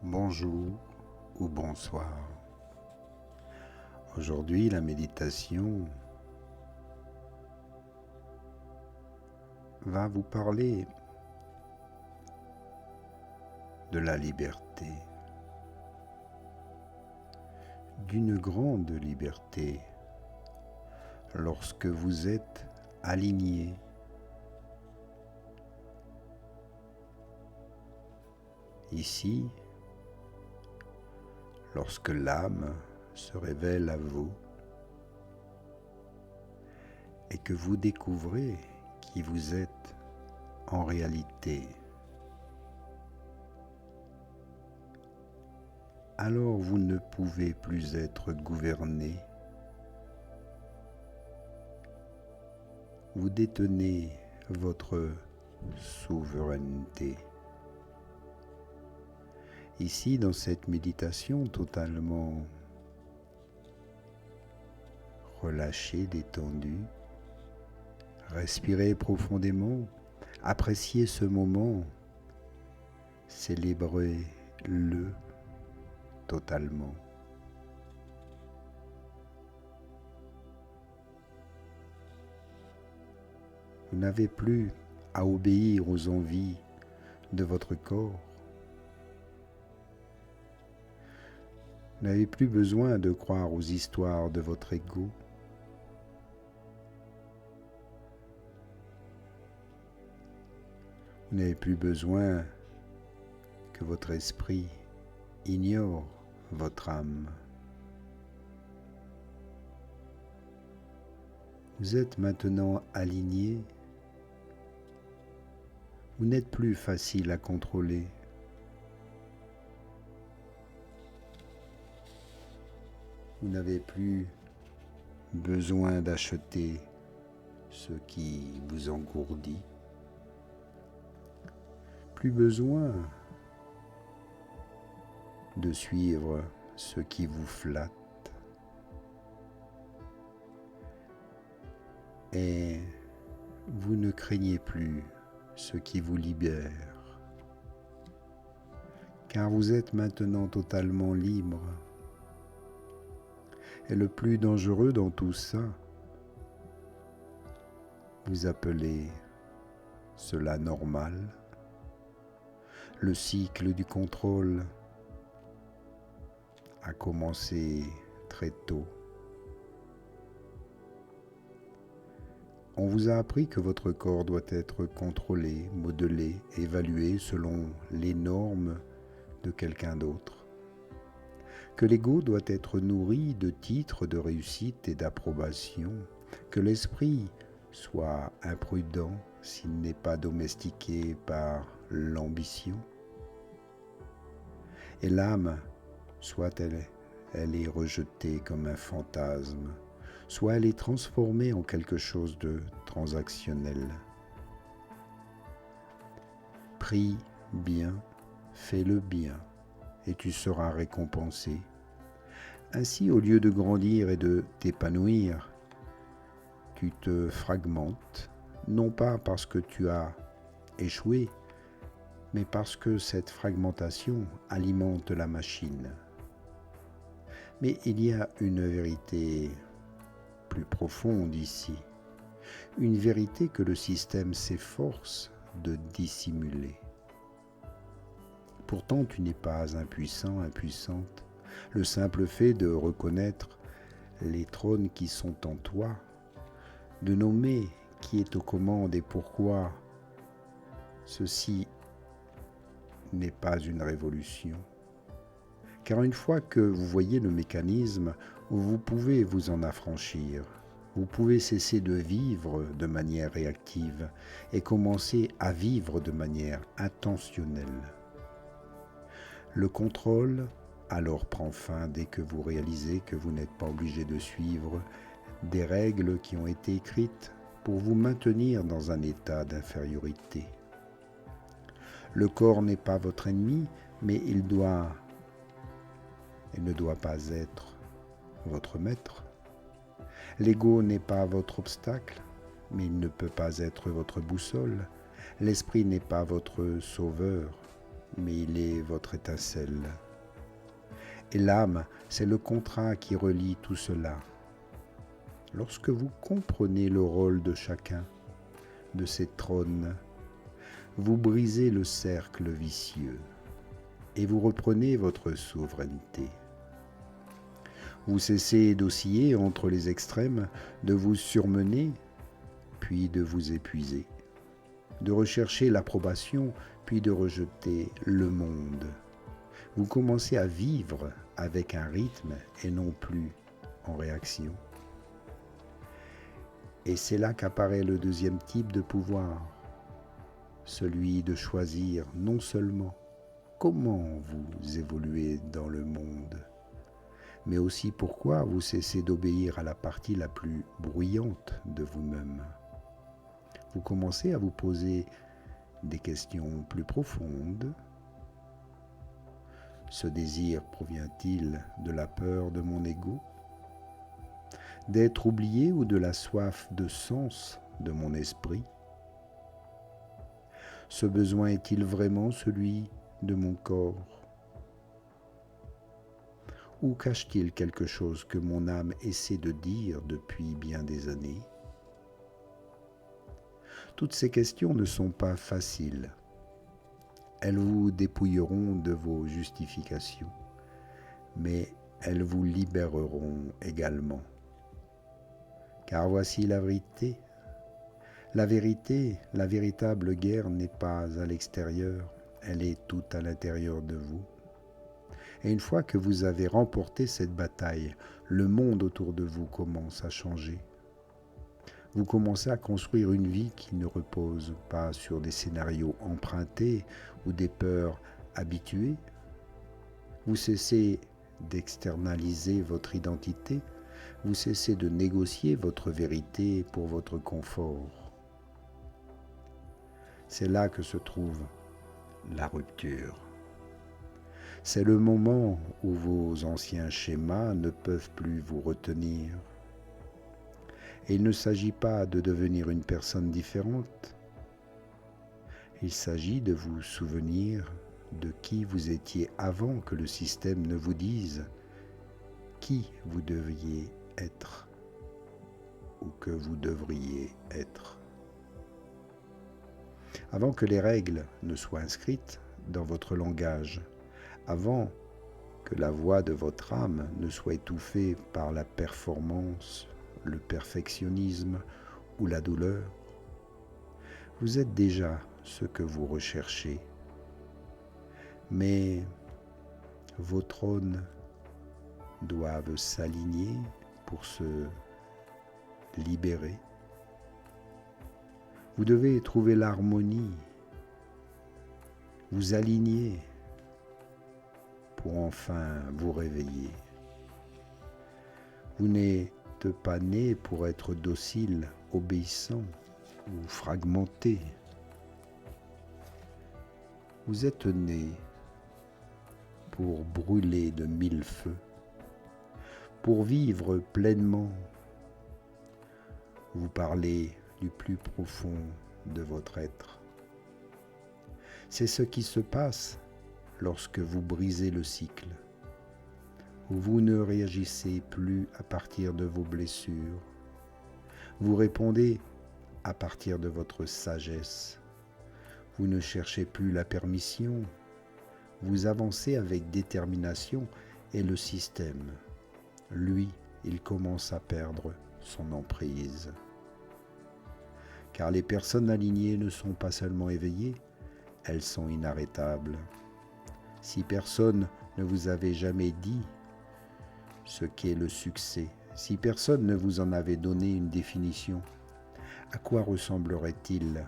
Bonjour ou bonsoir. Aujourd'hui, la méditation va vous parler de la liberté, d'une grande liberté lorsque vous êtes aligné ici, lorsque l'âme se révèle à vous et que vous découvrez qui vous êtes en réalité. Alors vous ne pouvez plus être gouverné. Vous détenez votre souveraineté. Ici, dans cette méditation totalement relâchée, détendue, respirez profondément, appréciez ce moment, célébrez-le totalement. Vous n'avez plus à obéir aux envies de votre corps. Vous n'avez plus besoin de croire aux histoires de votre ego. Vous n'avez plus besoin que votre esprit ignore votre âme. Vous êtes maintenant aligné. Vous n'êtes plus facile à contrôler. Vous n'avez plus besoin d'acheter ce qui vous engourdit. Plus besoin de suivre ce qui vous flatte. Et vous ne craignez plus ce qui vous libère, car vous êtes maintenant totalement libre. Et le plus dangereux dans tout ça, vous appelez cela normal, le cycle du contrôle a commencé très tôt. On vous a appris que votre corps doit être contrôlé, modelé, évalué selon les normes de quelqu'un d'autre. Que l'ego doit être nourri de titres de réussite et d'approbation, que l'esprit soit imprudent s'il n'est pas domestiqué par l'ambition, et l'âme, soit elle est rejetée comme un fantasme, soit elle est transformée en quelque chose de transactionnel. Prie bien, fais le bien, et tu seras récompensé. Ainsi, au lieu de grandir et de t'épanouir, tu te fragmentes, non pas parce que tu as échoué, mais parce que cette fragmentation alimente la machine. Mais il y a une vérité plus profonde ici, une vérité que le système s'efforce de dissimuler. Pourtant, tu n'es pas impuissant, impuissante. Le simple fait de reconnaître les trônes qui sont en toi, de nommer qui est aux commandes et pourquoi, ceci n'est pas une révolution. Car une fois que vous voyez le mécanisme, vous pouvez vous en affranchir. Vous pouvez cesser de vivre de manière réactive et commencer à vivre de manière intentionnelle. Le contrôle alors prend fin dès que vous réalisez que vous n'êtes pas obligé de suivre des règles qui ont été écrites pour vous maintenir dans un état d'infériorité. Le corps n'est pas votre ennemi, mais il ne doit pas être votre maître. L'ego n'est pas votre obstacle, mais il ne peut pas être votre boussole. L'esprit n'est pas votre sauveur, mais il est votre étincelle. Et l'âme, c'est le contrat qui relie tout cela. Lorsque vous comprenez le rôle de chacun de ces trônes, vous brisez le cercle vicieux et vous reprenez votre souveraineté. Vous cessez d'osciller entre les extrêmes, de vous surmener, puis de vous épuiser, de rechercher l'approbation, puis de rejeter le monde. Vous commencez à vivre avec un rythme et non plus en réaction. Et c'est là qu'apparaît le deuxième type de pouvoir, celui de choisir non seulement comment vous évoluez dans le monde, mais aussi pourquoi vous cessez d'obéir à la partie la plus bruyante de vous-même. Vous commencez à vous poser des questions plus profondes. Ce désir provient-il de la peur de mon ego, d'être oublié ou de la soif de sens de mon esprit? Ce besoin est-il vraiment celui de mon corps? Ou cache-t-il quelque chose que mon âme essaie de dire depuis bien des années? Toutes ces questions ne sont pas faciles. Elles vous dépouilleront de vos justifications, mais elles vous libéreront également. Car voici la vérité. La vérité, la véritable guerre n'est pas à l'extérieur, elle est tout à l'intérieur de vous. Et une fois que vous avez remporté cette bataille, le monde autour de vous commence à changer. Vous commencez à construire une vie qui ne repose pas sur des scénarios empruntés ou des peurs habituées. Vous cessez d'externaliser votre identité, vous cessez de négocier votre vérité pour votre confort. C'est là que se trouve la rupture. C'est le moment où vos anciens schémas ne peuvent plus vous retenir. Et il ne s'agit pas de devenir une personne différente. Il s'agit de vous souvenir de qui vous étiez avant que le système ne vous dise qui vous deviez être ou que vous devriez être. Avant que les règles ne soient inscrites dans votre langage, avant que la voix de votre âme ne soit étouffée par la performance, le perfectionnisme ou la douleur, vous êtes déjà ce que vous recherchez. Mais vos trônes doivent s'aligner pour se libérer. Vous devez trouver l'harmonie, vous aligner pour enfin vous réveiller. Vous n'êtes pas né pour être docile, obéissant ou fragmenté. Vous êtes né pour brûler de 1000 feux, pour vivre pleinement. Vous parlez du plus profond de votre être. C'est ce qui se passe lorsque vous brisez le cycle, où vous ne réagissez plus à partir de vos blessures. Vous répondez à partir de votre sagesse. Vous ne cherchez plus la permission. Vous avancez avec détermination et le système, lui, il commence à perdre son emprise. Car les personnes alignées ne sont pas seulement éveillées, elles sont inarrêtables. Si personne ne vous avait jamais dit ce qu'est le succès, si personne ne vous en avait donné une définition, à quoi ressemblerait-il?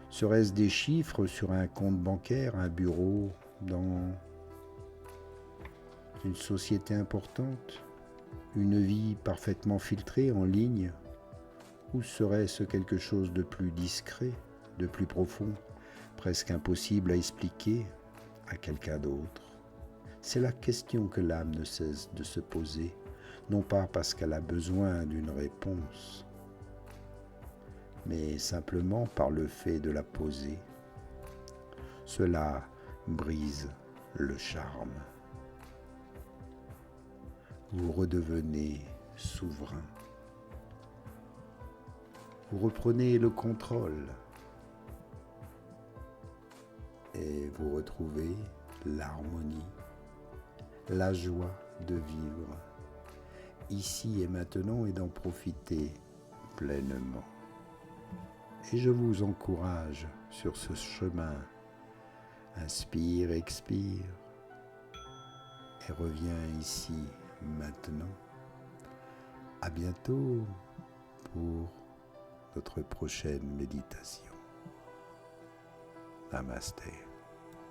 Serait-ce des chiffres sur un compte bancaire, un bureau, dans une société importante, une vie parfaitement filtrée en ligne? Ou serait-ce quelque chose de plus discret, de plus profond, presque impossible à expliquer à quelqu'un d'autre? C'est la question que l'âme ne cesse de se poser, non pas parce qu'elle a besoin d'une réponse, mais simplement par le fait de la poser. Cela brise le charme. Vous redevenez souverain. Vous reprenez le contrôle et vous retrouvez l'harmonie, la joie de vivre ici et maintenant et d'en profiter pleinement. Et je vous encourage sur ce chemin. Inspire, expire et reviens ici maintenant. À bientôt pour notre prochaine méditation. Namasté.